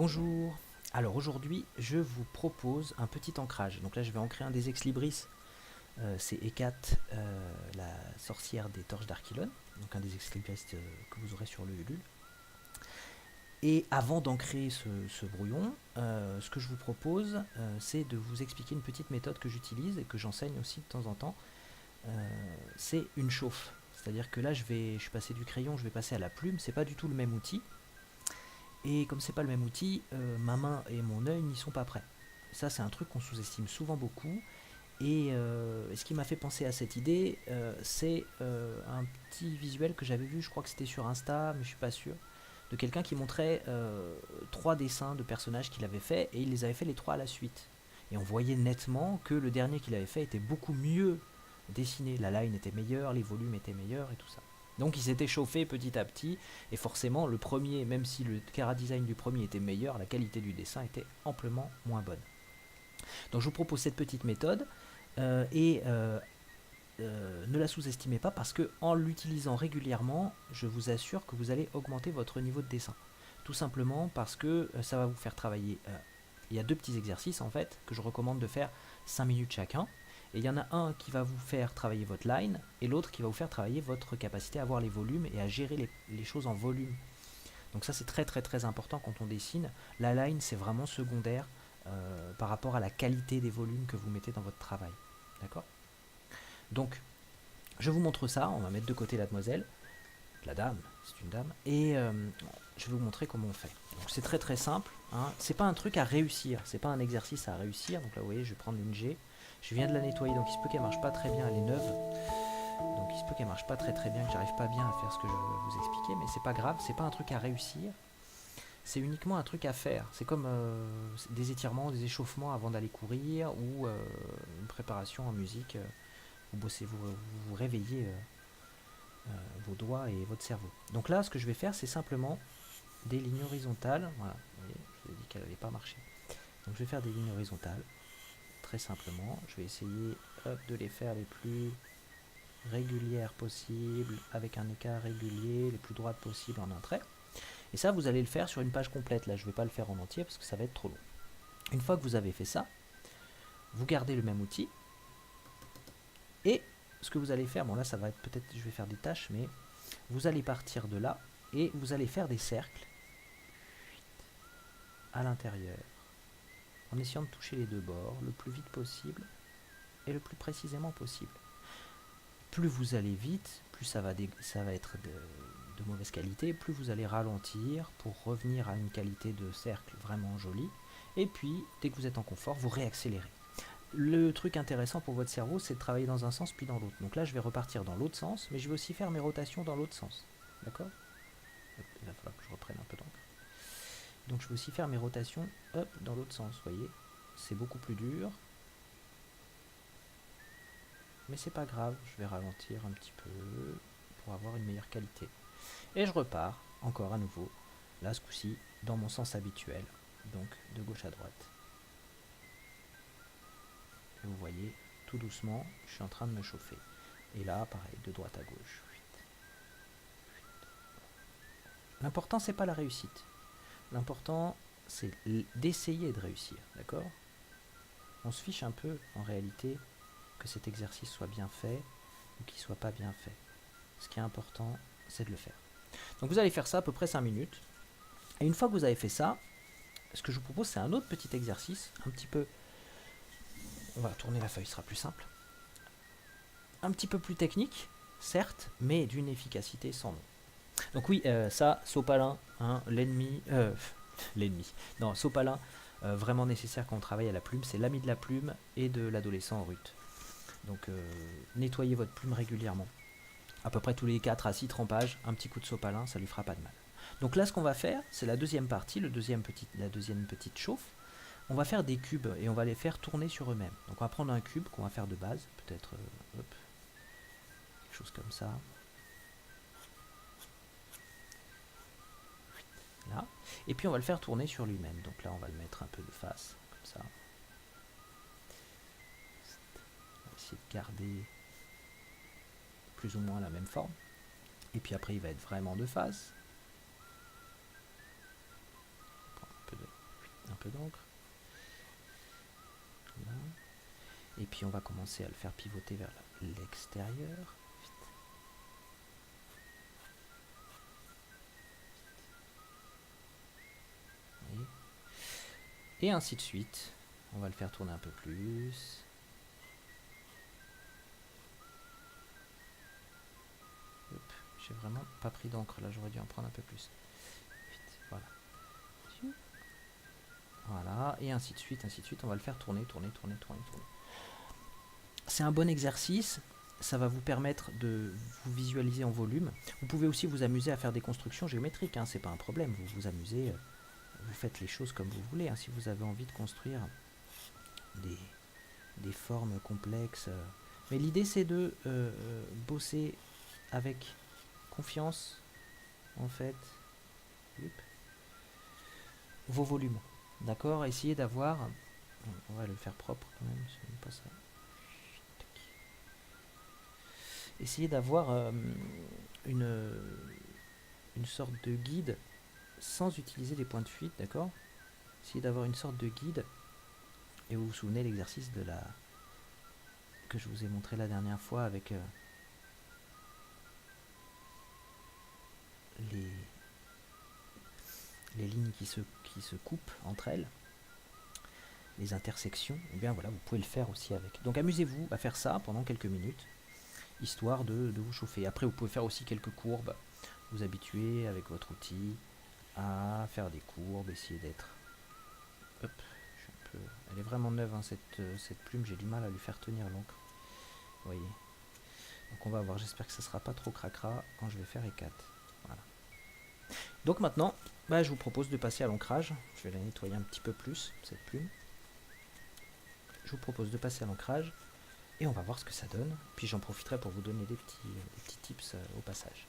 Bonjour. Alors aujourd'hui, je vous propose un petit ancrage. Donc là, je vais ancrer un des ex-libris. C'est Hécate, la sorcière des torches d'Archilon. Donc un des ex-libris que vous aurez sur le Ulule. Et avant d'ancrer ce brouillon, ce que je vous propose, c'est de vous expliquer une petite méthode que j'utilise et que j'enseigne aussi de temps en temps. C'est une chauffe. C'est-à-dire que là, je suis passé du crayon, je vais passer à la plume. C'est pas du tout le même outil. Et comme c'est pas le même outil, ma main et mon œil n'y sont pas prêts. Ça, c'est un truc qu'on sous-estime souvent beaucoup. Et ce qui m'a fait penser à cette idée, c'est un petit visuel que j'avais vu, je crois que c'était sur Insta, mais je suis pas sûr, de quelqu'un qui montrait trois dessins de personnages qu'il avait fait, et il les avait fait les trois à la suite. Et on voyait nettement que le dernier qu'il avait fait était beaucoup mieux dessiné. La line était meilleure, les volumes étaient meilleurs et tout ça. Donc il s'était chauffé petit à petit, et forcément le premier, même si le chara design du premier était meilleur, la qualité du dessin était amplement moins bonne. Donc je vous propose cette petite méthode, et ne la sous-estimez pas parce que en l'utilisant régulièrement, je vous assure que vous allez augmenter votre niveau de dessin. Tout simplement parce que ça va vous faire travailler. Il y a deux petits exercices en fait que je recommande de faire 5 minutes chacun. Et il y en a un qui va vous faire travailler votre line et l'autre qui va vous faire travailler votre capacité à voir les volumes et à gérer les choses en volume. Donc ça c'est très très très important quand on dessine. La line c'est vraiment secondaire par rapport à la qualité des volumes que vous mettez dans votre travail. D'accord? Donc je vous montre ça, on va mettre de côté la demoiselle, la dame, c'est une dame, et je vais vous montrer comment on fait. Donc c'est très très simple, hein. C'est pas un truc à réussir, c'est pas un exercice à réussir. Donc là vous voyez, je vais prendre une G, je viens de la nettoyer, donc il se peut qu'elle marche pas très bien, elle est neuve, donc il se peut qu'elle marche pas très très bien, que j'arrive pas bien à faire ce que je veux vous expliquer, mais c'est pas grave, c'est pas un truc à réussir, c'est uniquement un truc à faire. C'est comme des étirements, des échauffements avant d'aller courir, ou une préparation en musique, vous bossez, vous réveillez vos doigts et votre cerveau. Donc là, ce que je vais faire, c'est simplement des lignes horizontales. Voilà, vous voyez, je vous ai dit qu'elle n'allait pas marcher. Donc je vais faire des lignes horizontales, très simplement. Je vais essayer de les faire les plus régulières possibles, avec un écart régulier, les plus droites possibles en un trait. Et ça, vous allez le faire sur une page complète. Là, je ne vais pas le faire en entier parce que ça va être trop long. Une fois que vous avez fait ça, vous gardez le même outil. Et ce que vous allez faire, bon là, ça va être peut-être, je vais faire des tâches, mais vous allez partir de là et vous allez faire des cercles à l'intérieur en essayant de toucher les deux bords le plus vite possible et le plus précisément possible. Plus vous allez vite, plus ça va être de mauvaise qualité, plus vous allez ralentir pour revenir à une qualité de cercle vraiment jolie. Et puis, dès que vous êtes en confort, vous réaccélérez. Le truc intéressant pour votre cerveau, c'est de travailler dans un sens puis dans l'autre. Donc là, je vais repartir dans l'autre sens, mais je vais aussi faire mes rotations dans l'autre sens. D'accord? Il va falloir que je reprenne un peu d'encre. Donc je vais aussi faire mes rotations dans l'autre sens, vous voyez. C'est beaucoup plus dur. Mais c'est pas grave, je vais ralentir un petit peu pour avoir une meilleure qualité. Et je repars, encore à nouveau, là ce coup-ci, dans mon sens habituel, donc de gauche à droite. Et vous voyez, tout doucement, je suis en train de me chauffer. Et là, pareil, de droite à gauche. L'important, c'est pas la réussite. L'important, c'est d'essayer de réussir, d'accord? On se fiche un peu, en réalité, que cet exercice soit bien fait ou qu'il soit pas bien fait. Ce qui est important, c'est de le faire. Donc vous allez faire ça à peu près 5 minutes. Et une fois que vous avez fait ça, ce que je vous propose, c'est un autre petit exercice, un petit peu... On va tourner la feuille, ce sera plus simple. Un petit peu plus technique, certes, mais d'une efficacité sans nom. Donc oui, ça, sopalin, hein, l'ennemi... l'ennemi. Non, sopalin, vraiment nécessaire quand on travaille à la plume, c'est l'ami de la plume et de l'adolescent rut. Donc nettoyez votre plume régulièrement. À peu près tous les 4 à 6 trempages, un petit coup de sopalin, ça lui fera pas de mal. Donc là, ce qu'on va faire, c'est la deuxième partie, la deuxième petite chauffe. On va faire des cubes et on va les faire tourner sur eux-mêmes. Donc on va prendre un cube qu'on va faire de base, peut-être quelque chose comme ça. Là. Et puis on va le faire tourner sur lui-même. Donc là, on va le mettre un peu de face, comme ça. On va essayer de garder plus ou moins la même forme. Et puis après, il va être vraiment de face. Un peu de peu d'encre. Là. Et puis on va commencer à le faire pivoter vers l'extérieur. Et ainsi de suite. On va le faire tourner un peu plus. J'ai vraiment pas pris d'encre là, j'aurais dû en prendre un peu plus. Voilà. Voilà, et ainsi de suite, ainsi de suite. On va le faire tourner, tourner, tourner, tourner, tourner. C'est un bon exercice. Ça va vous permettre de vous visualiser en volume. Vous pouvez aussi vous amuser à faire des constructions géométriques, hein, c'est pas un problème. Vous vous amusez, vous faites les choses comme vous voulez. Hein, si vous avez envie de construire des formes complexes. Mais l'idée c'est de bosser avec confiance, en fait, vos volumes. D'accord. Essayez d'avoir... On va le faire propre quand même, c'est même pas ça. Essayez d'avoir une sorte de guide sans utiliser les points de fuite, d'accord. Essayez d'avoir une sorte de guide. Et vous vous souvenez l'exercice de la... que je vous ai montré la dernière fois avec les lignes qui se coupent entre elles, les intersections, et bien voilà, vous pouvez le faire aussi avec. Donc amusez-vous à faire ça pendant quelques minutes, histoire de vous chauffer. Après vous pouvez faire aussi quelques courbes, vous habituer avec votre outil à faire des courbes, essayer d'être... Hop, je suis un peu... Elle est vraiment neuve hein, cette plume, j'ai du mal à lui faire tenir l'encre. Vous voyez. Donc on va voir, j'espère que ça sera pas trop cracra quand je vais faire E4. Voilà. Donc maintenant, je vous propose de passer à l'ancrage. Je vais la nettoyer un petit peu plus, cette plume. Je vous propose de passer à l'ancrage et on va voir ce que ça donne. Puis j'en profiterai pour vous donner des petits tips au passage.